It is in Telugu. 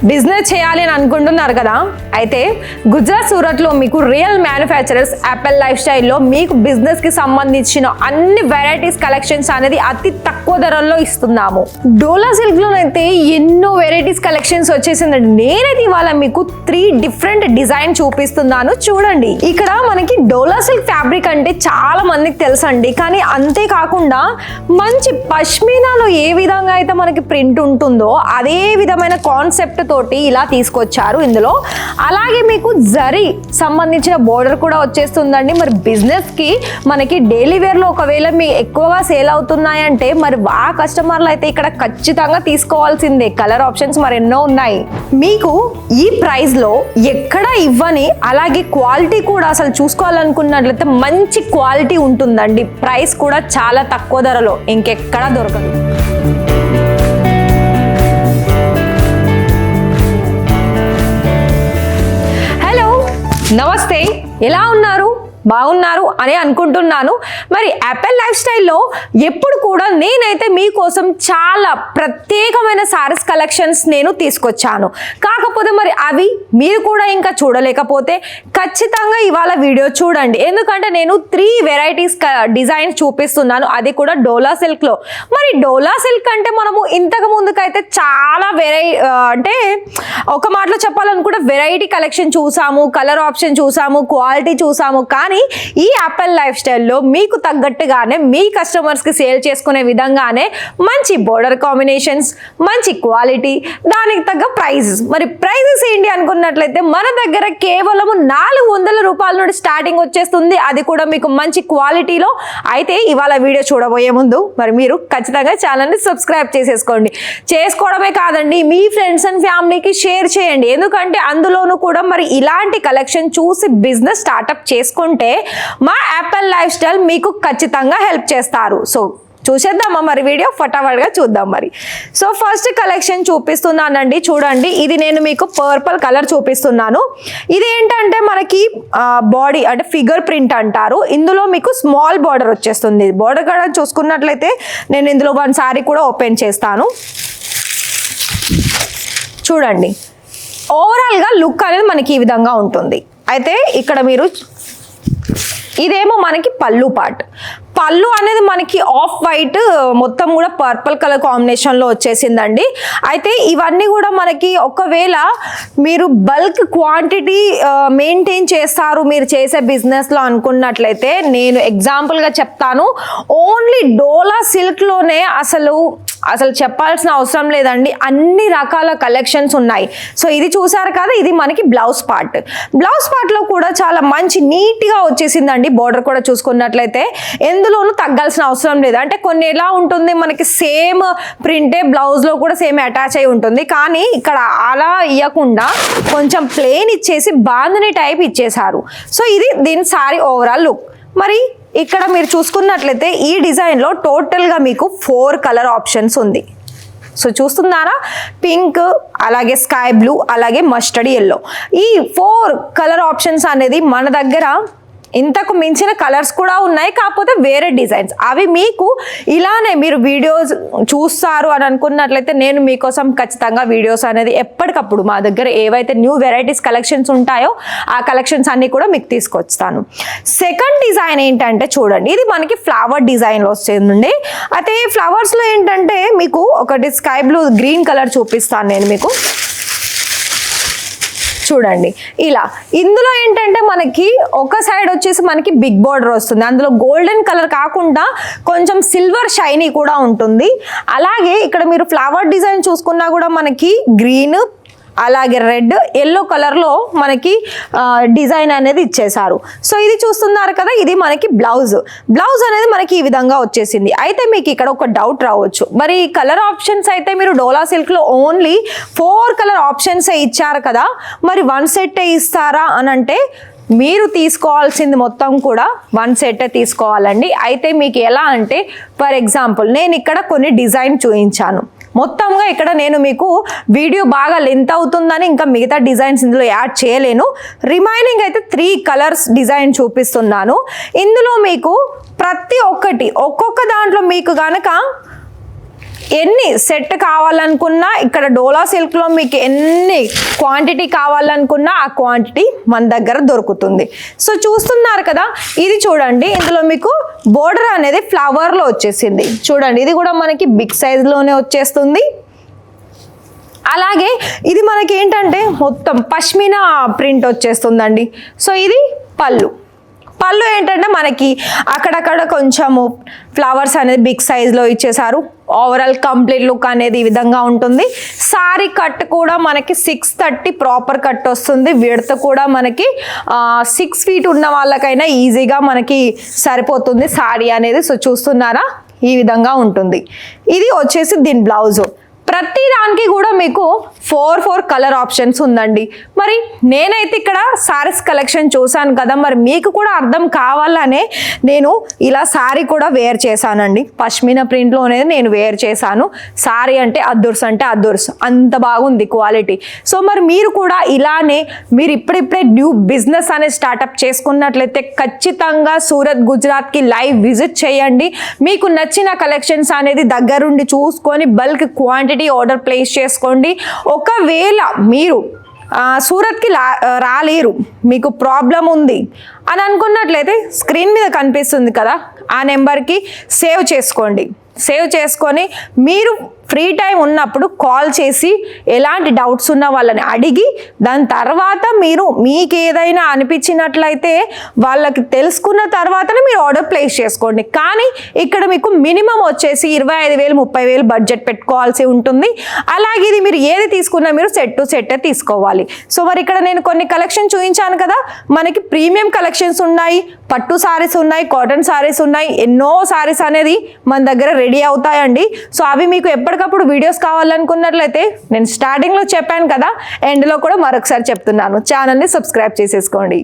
బిజినెస్ చేయాలి అని అనుకుంటున్నారు కదా, అయితే గుజరాత్ సూరత్లో మీకు రియల్ మ్యానుఫ్యాక్చరర్స్ యాపిల్ లైఫ్ స్టైల్లో మీకు బిజినెస్కి సంబంధించిన అన్ని వెరైటీస్ కలెక్షన్స్ అనేది అతి తక్కువ ధరల్లో ఇస్తున్నాము. డోలా సిల్క్లోనైతే ఎన్నో వెరైటీస్ కలెక్షన్స్ వచ్చేసిందండి. నేనైతే ఇవాళ మీకు 3 డిఫరెంట్ డిజైన్ చూపిస్తున్నాను, చూడండి. ఇక్కడ మనకి డోలా సిల్క్ ఫ్యాబ్రిక్ అంటే చాలా మందికి తెలుసండి, కానీ అంతేకాకుండా మంచి పష్మీనాలో ఏ విధంగా అయితే మనకి ప్రింట్ ఉంటుందో అదే విధమైన కాన్సెప్ట్ తోటి ఇలా తీసుకొచ్చారు ఇందులో. అలాగే మీకు జరీ సంబంధించిన బోర్డర్ కూడా వచ్చేస్తుందండి. మరి బిజినెస్ కి మనకి డైలీ వేర్ లో ఒకవేళ మీ ఎక్కువగా సేల్ అవుతున్నాయంటే మరి ఆ కస్టమర్లు అయితే ఇక్కడ ఖచ్చితంగా తీసుకోవాల్సిందే. కలర్ ఆప్షన్స్ మరి ఎన్నో ఉన్నాయి. మీకు ఈ ప్రైస్ లో ఎక్కడ ఇవ్వని అలాగే క్వాలిటీ కూడా అసలు చూసుకోవాలనుకున్నట్లయితే మంచి క్వాలిటీ ఉంటుందండి. ప్రైస్ కూడా చాలా తక్కువ ధరలో ఇంకెక్కడా దొరకదు. నమస్తే, ఎలా ఉన్నారు? బాగున్నారు అని అనుకుంటున్నాను. మరి యాపిల్ లైఫ్ స్టైల్లో ఎప్పుడు కూడా నేనైతే మీకోసం చాలా ప్రత్యేకమైన సారీస్ కలెక్షన్స్ నేను తీసుకొచ్చాను. కాకపోతే మరి అవి మీరు కూడా ఇంకా చూడలేకపోతే ఖచ్చితంగా ఇవాళ వీడియో చూడండి. ఎందుకంటే నేను 3 వెరైటీస్ డిజైన్స్ చూపిస్తున్నాను, అది కూడా డోలా సిల్క్లో. మరి డోలా సిల్క్ అంటే మనము ఇంతకు ముందుకైతే చాలా అంటే ఒక మాటలో చెప్పాలనుకుంటే వెరైటీ కలెక్షన్ చూసాము, కలర్ ఆప్షన్ చూసాము, క్వాలిటీ చూసాము. కానీ ఈ యాపిల్ లైఫ్ స్టైల్లో మీకు తగ్గట్టుగానే మీ కస్టమర్స్కి సేల్ చేసుకునే విధంగానే మంచి బోర్డర్ కాంబినేషన్స్, మంచి క్వాలిటీ, దానికి తగ్గ ప్రైజెస్. మరి ప్రైజెస్ ఏంటి అనుకున్నట్లయితే మన దగ్గర కేవలం 400 రూపాయల నుండి స్టార్టింగ్ వచ్చేస్తుంది, అది కూడా మీకు మంచి క్వాలిటీలో. అయితే ఇవాళ వీడియో చూడబోయే ముందు మరి మీరు ఖచ్చితంగా ఛానల్ని సబ్స్క్రైబ్ చేసేసుకోండి. చేసుకోవడమే కాదండి, మీ ఫ్రెండ్స్ అండ్ ఫ్యామిలీకి షేర్ చేయండి. ఎందుకంటే అందులోనూ కూడా మరి ఇలాంటి కలెక్షన్ చూసి బిజినెస్ స్టార్ట్అప్ చేసుకుంటే మా యాపిల్ లైఫ్ స్టైల్ మీకు ఖచ్చితంగా హెల్ప్ చేస్తారు. సో చూసేద్దామా మరి వీడియో? ఫటాఫట్గా చూద్దాం మరి. సో ఫస్ట్ కలెక్షన్ చూపిస్తున్నానండి, చూడండి. ఇది నేను మీకు పర్పుల్ కలర్ చూపిస్తున్నాను. ఇది ఏంటంటే మనకి బాడీ అంటే ఫిగర్ ప్రింట్ అంటారు. ఇందులో మీకు స్మాల్ బార్డర్ వచ్చేస్తుంది. బార్డర్ కూడా చూసుకున్నట్లయితే నేను ఇందులో 1 సారీ కూడా ఓపెన్ చేస్తాను, చూడండి. ఓవరాల్గా లుక్ అనేది మనకి ఈ విధంగా ఉంటుంది. అయితే ఇక్కడ మీరు ఇదేమో మనకి పళ్ళు పార్ట్. పళ్ళు అనేది మనకి ఆఫ్ వైట్ మొత్తం కూడా పర్పుల్ కలర్ కాంబినేషన్లో వచ్చేసిందండి. అయితే ఇవన్నీ కూడా మనకి ఒకవేళ మీరు బల్క్ క్వాంటిటీ మెయింటైన్ చేస్తారు మీరు చేసే బిజినెస్లో అనుకున్నట్లయితే నేను ఎగ్జాంపుల్గా చెప్తాను. ఓన్లీ డోలా సిల్క్లోనే అసలు చెప్పాల్సిన అవసరం లేదండి, అన్ని రకాల కలెక్షన్స్ ఉన్నాయి. సో ఇది చూసారు కదా, ఇది మనకి బ్లౌజ్ పార్ట్. బ్లౌజ్ పార్ట్లో కూడా చాలా మంచి నీట్గా వచ్చేసిందండి. బోర్డర్ కూడా చూసుకున్నట్లయితే ఎందులోనూ తగ్గాల్సిన అవసరం లేదు. అంటే కొన్ని ఎలా ఉంటుంది మనకి సేమ్ ప్రింటే బ్లౌజ్లో కూడా సేమ్ అటాచ్ అయి ఉంటుంది, కానీ ఇక్కడ అలా ఇవ్వకుండా కొంచెం ప్లెయిన్ ఇచ్చేసి బాందిని టైప్ ఇచ్చేసారు. సో ఇది దీని సారీ ఓవరాల్ లుక్. మరి ఇక్కడ మీరు చూసుకున్నట్లయితే ఈ డిజైన్లో టోటల్గా మీకు 4 కలర్ ఆప్షన్స్ ఉంది. సో చూస్తున్నారా, పింక్, అలాగే స్కై బ్లూ, అలాగే మస్టర్డ్ ఎల్లో. ఈ 4 కలర్ ఆప్షన్స్ అనేది మన దగ్గర ఇంతకు మించిన కలర్స్ కూడా ఉన్నాయి, కాకపోతే వేరే డిజైన్స్. అవి మీకు ఇలానే మీరు వీడియోస్ చూస్తారు అని అనుకున్నట్లయితే నేను మీకోసం ఖచ్చితంగా వీడియోస్ అనేది ఎప్పటికప్పుడు మా దగ్గర ఏవైతే న్యూ వెరైటీస్ కలెక్షన్స్ ఉంటాయో ఆ కలెక్షన్స్ అన్నీ కూడా మీకు తీసుకొస్తాను. సెకండ్ డిజైన్ ఏంటంటే చూడండి, ఇది మనకి ఫ్లవర్ డిజైన్లో వస్తుందండి. అయితే ఫ్లవర్స్లో ఏంటంటే మీకు ఒకటి స్కై బ్లూ గ్రీన్ కలర్ చూపిస్తాను నేను మీకు, చూడండి. ఇలా ఇందులో ఏంటంటే మనకి ఒక సైడ్ వచ్చేసి మనకి బిగ్ బార్డర్ వస్తుంది. అందులో గోల్డెన్ కలర్ కాకుండా కొంచెం సిల్వర్ షైనీ కూడా ఉంటుంది. అలాగే ఇక్కడ మీరు ఫ్లవర్ డిజైన్ చూసుకున్నా కూడా మనకి గ్రీన్, అలాగే రెడ్, ఎల్లో కలర్లో మనకి డిజైన్ అనేది ఇచ్చేసారు. సో ఇది చూస్తున్నారు కదా, ఇది మనకి బ్లౌజ్ అనేది మనకి ఈ విధంగా వచ్చేసింది. అయితే మీకు ఇక్కడ ఒక డౌట్ రావచ్చు, మరి కలర్ ఆప్షన్స్ అయితే మీరు డోలా సిల్క్లో ఓన్లీ 4 కలర్ ఆప్షన్సే ఇచ్చారు కదా, మరి 1 సెట్ ఇస్తారా అని అంటే మీరు తీసుకోవాల్సింది మొత్తం కూడా 1 సెట్ తీసుకోవాలండి. అయితే మీకు ఎలా అంటే ఫర్ ఎగ్జాంపుల్ నేను ఇక్కడ కొన్ని డిజైన్ చూపించాను. మొత్తంగా ఇక్కడ నేను మీకు వీడియో బాగా లెంత్ అవుతుందని ఇంకా మిగతా డిజైన్స్ ఇందులో యాడ్ చేయలేను. రిమైనింగ్ అయితే 3 కలర్స్ డిజైన్ చూపిస్తున్నాను. ఇందులో మీకు ప్రతి ఒక్కటి ఒక్కొక్క దాంట్లో మీకు కనుక ఎన్ని సెట్ కావాలనుకున్నా ఇక్కడ డోలా సిల్క్లో మీకు ఎన్ని క్వాంటిటీ కావాలనుకున్నా ఆ క్వాంటిటీ మన దగ్గర దొరుకుతుంది. సో చూస్తున్నారు కదా, ఇది చూడండి, ఇందులో మీకు బోర్డర్ అనేది ఫ్లవర్లో వచ్చేసింది. చూడండి, ఇది కూడా మనకి బిగ్ సైజ్లోనే వచ్చేస్తుంది. అలాగే ఇది మనకి ఏంటంటే మొత్తం పష్మినా ప్రింట్ వచ్చేస్తుందండి. సో ఇది పళ్ళు ఏంటంటే మనకి అక్కడక్కడ కొంచెము ఫ్లవర్స్ అనేది బిగ్ సైజ్లో ఇచ్చేసారు. ఓవరాల్ కంప్లీట్ లుక్ అనేది ఈ విధంగా ఉంటుంది. సారీ కట్ కూడా మనకి 630 ప్రాపర్ కట్ వస్తుంది. విడత కూడా మనకి 6 feet ఉన్న వాళ్ళకైనా ఈజీగా మనకి సరిపోతుంది సారీ అనేది. సో చూస్తున్నారా, ఈ విధంగా ఉంటుంది. ఇది వచ్చేసి దీని బ్లౌజు. ప్రతి దానికి కూడా మీకు 4 కలర్ ఆప్షన్స్ ఉందండి. మరి నేనైతే ఇక్కడ సారీస్ కలెక్షన్ చూసాను కదా, మరి మీకు కూడా అర్థం కావాలనే నేను ఇలా సారీ కూడా వేర్ చేశానండి. పష్మినా ప్రింట్లో అనేది నేను వేర్ చేశాను. సారీ అంటే అద్దుర్స్ అంత బాగుంది క్వాలిటీ. సో మరి మీరు కూడా ఇలానే మీరు ఇప్పుడిప్పుడే న్యూ బిజినెస్ అనేది స్టార్ట్అప్ చేసుకున్నట్లయితే ఖచ్చితంగా సూరత్, గుజరాత్కి లైవ్ విజిట్ చేయండి. మీకు నచ్చిన కలెక్షన్స్ అనేది దగ్గరుండి చూసుకొని బల్క్ క్వాంటిటీ ఆర్డర్ ప్లేస్ చేసుకోండి. ఒకవేళ మీరు సూరత్కి రాలేరు, మీకు ప్రాబ్లం ఉంది అని అనుకున్నట్లయితే స్క్రీన్ మీద కనిపిస్తుంది కదా, ఆ నెంబర్కి సేవ్ చేసుకొని మీరు ఫ్రీ టైం ఉన్నప్పుడు కాల్ చేసి ఎలాంటి డౌట్స్ ఉన్న వాళ్ళని అడిగి దాని తర్వాత మీకు ఏదైనా అనిపించినట్లయితే వాళ్ళకి తెలుసుకున్న తర్వాతనే మీరు ఆర్డర్ ప్లేస్ చేసుకోండి. కానీ ఇక్కడ మీకు మినిమం వచ్చేసి 25,000 30,000 బడ్జెట్ పెట్టుకోవాల్సి ఉంటుంది. అలాగే ఇది మీరు ఏది తీసుకున్నా మీరు సెట్ టు సెట్ తీసుకోవాలి. సో మరి ఇక్కడ నేను కొన్ని కలెక్షన్ చూపించాను కదా, మనకి ప్రీమియం కలెక్షన్స్ ఉన్నాయి, పట్టు సారీస్ ఉన్నాయి, కాటన్ సారీస్ ఉన్నాయి, ఎన్నో సారీస్ అనేది మన దగ్గర రెడీ అవుతాయండి. సో అవి మీకు ఎప్పటికప్పుడు వీడియోస్ కావాలనుకున్నట్లయితే నేను స్టార్టింగ్లో చెప్పాను కదా, ఎండ్లో కూడా మరొకసారి చెప్తున్నాను, ఛానల్ని సబ్స్క్రైబ్ చేసేసుకోండి.